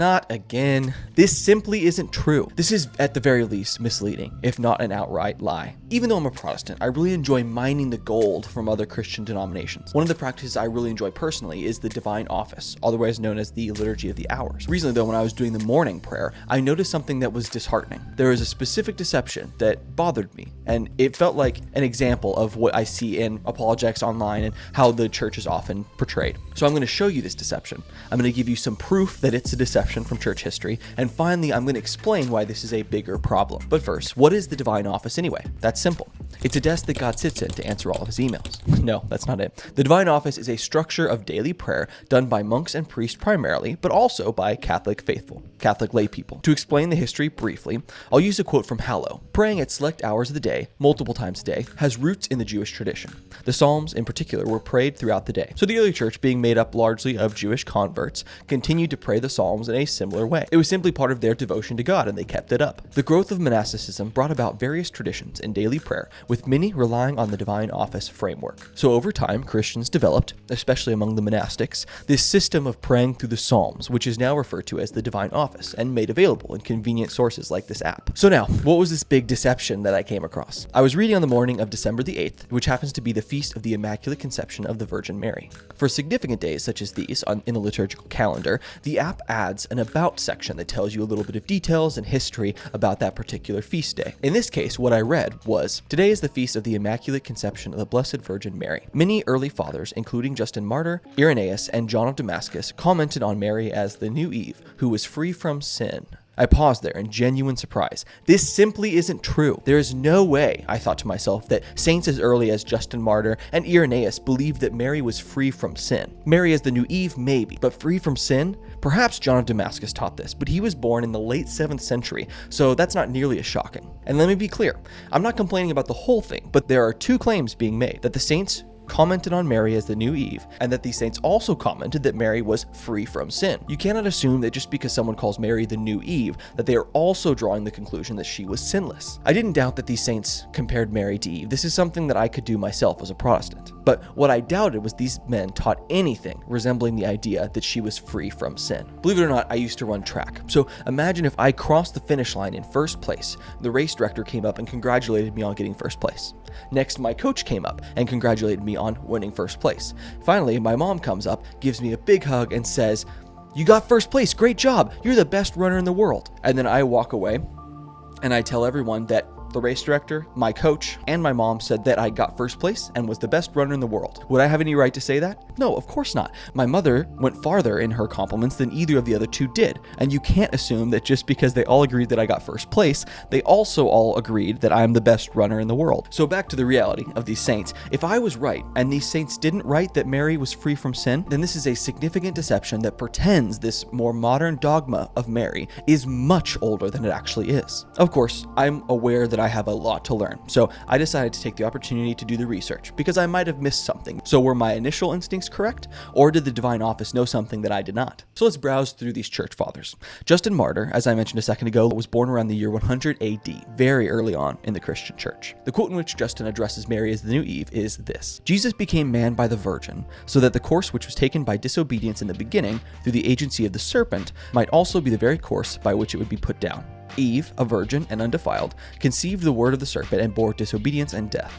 Not again. This simply isn't true. This is at the very least misleading, if not an outright lie. Even though I'm a Protestant, I really enjoy mining the gold from other Christian denominations. One of the practices I really enjoy personally is the divine office, otherwise known as the liturgy of the hours. Recently though, when I was doing the morning prayer, I noticed something that was disheartening. There was a specific deception that bothered me, and it felt like an example of what I see in apologetics online and how the church is often portrayed. So I'm going to show you this deception. I'm going to give you some proof that it's a deception from church history, and finally I'm going to explain why this is a bigger problem. But first, what is the divine office anyway? That's simple. It's a desk that God sits in to answer all of his emails. No, that's not it. The divine office is a structure of daily prayer done by monks and priests primarily, but also by Catholic faithful, Catholic lay people. To explain the history briefly, I'll use a quote from Hallow. Praying at select hours of the day, multiple times a day, has roots in the Jewish tradition. The Psalms, in particular, were prayed throughout the day. So the early church, being made up largely of Jewish converts, continued to pray the Psalms in a similar way. It was simply part of their devotion to God, and they kept it up. The growth of monasticism brought about various traditions in daily prayer, with many relying on the divine office framework. So over time, Christians developed, especially among the monastics, this system of praying through the Psalms, which is now referred to as the divine office, and made available in convenient sources like this app. So now, what was this big deception that I came across? I was reading on the morning of December the 8th, which happens to be the feast of the Immaculate Conception of the Virgin Mary. For significant days such as these in the liturgical calendar, the app adds an About section that tells you a little bit of details and history about that particular feast day. In this case, what I read was, today is the feast of the Immaculate Conception of the Blessed Virgin Mary. Many early fathers, including Justin Martyr, Irenaeus, and John of Damascus, commented on Mary as the new Eve, who was free from sin. I paused there in genuine surprise. This simply isn't true. There is no way, I thought to myself, that saints as early as Justin Martyr and Irenaeus believed that Mary was free from sin. Mary as the new Eve, maybe, but free from sin? Perhaps John of Damascus taught this, but he was born in the late 7th century, so that's not nearly as shocking. And let me be clear, I'm not complaining about the whole thing, but there are two claims being made: that the saints commented on Mary as the new Eve, and that these saints also commented that Mary was free from sin. You cannot assume that just because someone calls Mary the new Eve, that they are also drawing the conclusion that she was sinless. I didn't doubt that these saints compared Mary to Eve. This is something that I could do myself as a Protestant. But what I doubted was these men taught anything resembling the idea that she was free from sin. Believe it or not, I used to run track. So imagine if I crossed the finish line in first place. The race director came up and congratulated me on getting first place. Next, my coach came up and congratulated me on winning first place. Finally, my mom comes up, gives me a big hug, and says, "You got first place, great job, you're the best runner in the world." And then I walk away and I tell everyone that the race director, my coach, and my mom said that I got first place and was the best runner in the world. Would I have any right to say that? No, of course not. My mother went farther in her compliments than either of the other two did, and you can't assume that just because they all agreed that I got first place, they also all agreed that I am the best runner in the world. So back to the reality of these saints. If I was right, and these saints didn't write that Mary was free from sin, then this is a significant deception that pretends this more modern dogma of Mary is much older than it actually is. Of course, I'm aware that I have a lot to learn, so I decided to take the opportunity to do the research, because I might have missed something. So were my initial instincts correct, or did the divine office know something that I did not? So let's browse through these church fathers. Justin Martyr, as I mentioned a second ago, was born around the year 100 AD, very early on in the Christian church. The quote in which Justin addresses Mary as the new Eve is this: "Jesus became man by the Virgin, so that the course which was taken by disobedience in the beginning, through the agency of the serpent, might also be the very course by which it would be put down. Eve, a virgin and undefiled, conceived the word of the serpent and bore disobedience and death.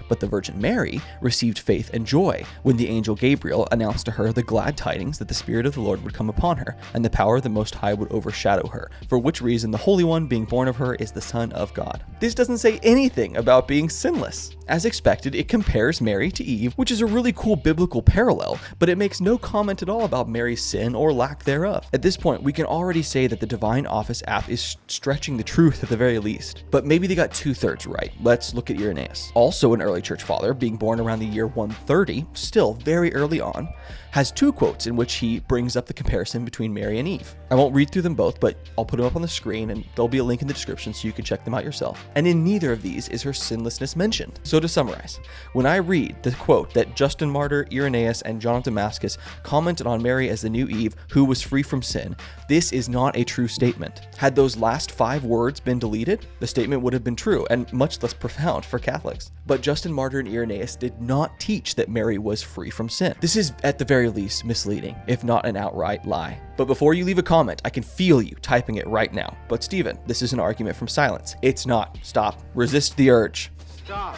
But the Virgin Mary received faith and joy when the angel Gabriel announced to her the glad tidings that the Spirit of the Lord would come upon her, and the power of the Most High would overshadow her, for which reason the Holy One being born of her is the Son of God." This doesn't say anything about being sinless. As expected, it compares Mary to Eve, which is a really cool biblical parallel, but it makes no comment at all about Mary's sin or lack thereof. At this point, we can already say that the Divine Office app is stretching the truth at the very least. But maybe they got 2/3 right. Let's look at Irenaeus. Also an early church father, being born around the year 130, still very early on, has two quotes in which he brings up the comparison between Mary and Eve. I won't read through them both, but I'll put them up on the screen, and there'll be a link in the description so you can check them out yourself. And in neither of these is her sinlessness mentioned. So to summarize, when I read the quote that Justin Martyr, Irenaeus, and John of Damascus commented on Mary as the new Eve who was free from sin, this is not a true statement. Had those last 5 words been deleted, the statement would have been true and much less profound for Catholics. But Justin Martyr and Irenaeus did not teach that Mary was free from sin. This is, at the very very least misleading, if not an outright lie. But before you leave a comment, I can feel you typing it right now. But Stephen, this is an argument from silence. It's not. Stop. Resist the urge. Stop.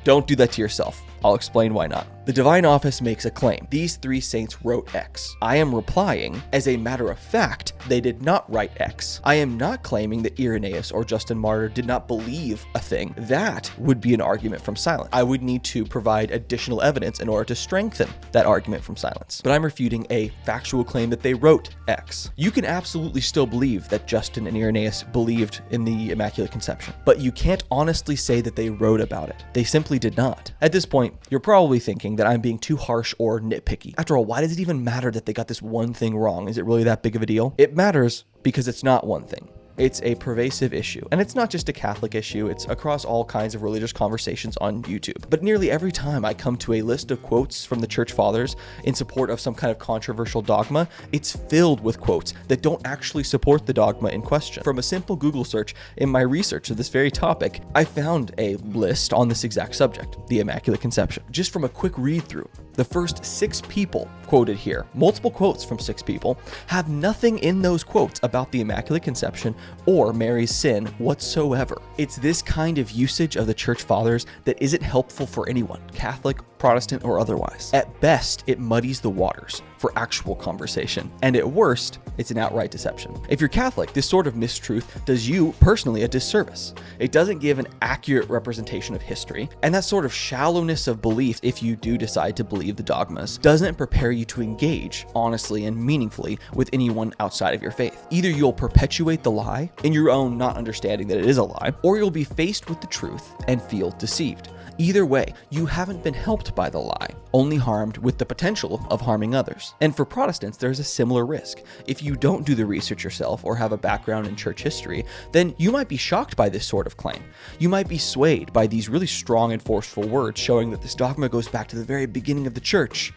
Don't do that to yourself. I'll explain why not. The divine office makes a claim. These three saints wrote X. I am replying, as a matter of fact, they did not write X. I am not claiming that Irenaeus or Justin Martyr did not believe a thing. That would be an argument from silence. I would need to provide additional evidence in order to strengthen that argument from silence. But I'm refuting a factual claim that they wrote X. You can absolutely still believe that Justin and Irenaeus believed in the Immaculate Conception, but you can't honestly say that they wrote about it. They simply did not. At this point, you're probably thinking that I'm being too harsh or nitpicky. After all, why does it even matter that they got this one thing wrong? Is it really that big of a deal? It matters because it's not one thing. It's a pervasive issue. And it's not just a Catholic issue, it's across all kinds of religious conversations on YouTube. But nearly every time I come to a list of quotes from the Church Fathers in support of some kind of controversial dogma, it's filled with quotes that don't actually support the dogma in question. From a simple Google search in my research of this very topic, I found a list on this exact subject, the Immaculate Conception. Just from a quick read through, the first 6 people quoted here, multiple quotes from 6 people, have nothing in those quotes about the Immaculate Conception or Mary's sin whatsoever. It's this kind of usage of the Church Fathers that isn't helpful for anyone, Catholic, Protestant, or otherwise. At best, it muddies the waters for actual conversation, and at worst, it's an outright deception. If you're Catholic, this sort of mistruth does you personally a disservice. It doesn't give an accurate representation of history, and that sort of shallowness of belief, if you do decide to believe the dogmas, doesn't prepare you to engage honestly and meaningfully with anyone outside of your faith. Either you'll perpetuate the lie in your own not understanding that it is a lie, or you'll be faced with the truth and feel deceived. Either way, you haven't been helped by the lie, only harmed with the potential of harming others. And for Protestants, there's a similar risk. If you don't do the research yourself or have a background in church history, then you might be shocked by this sort of claim. You might be swayed by these really strong and forceful words showing that this dogma goes back to the very beginning of the church,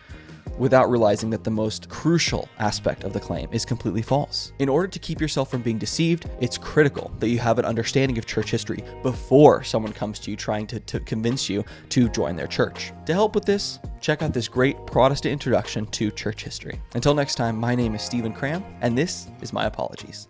without realizing that the most crucial aspect of the claim is completely false. In order to keep yourself from being deceived, it's critical that you have an understanding of church history before someone comes to you trying to convince you to join their church. To help with this, check out this great Protestant introduction to church history. Until next time, my name is Stephen Cram, and this is My Apologies.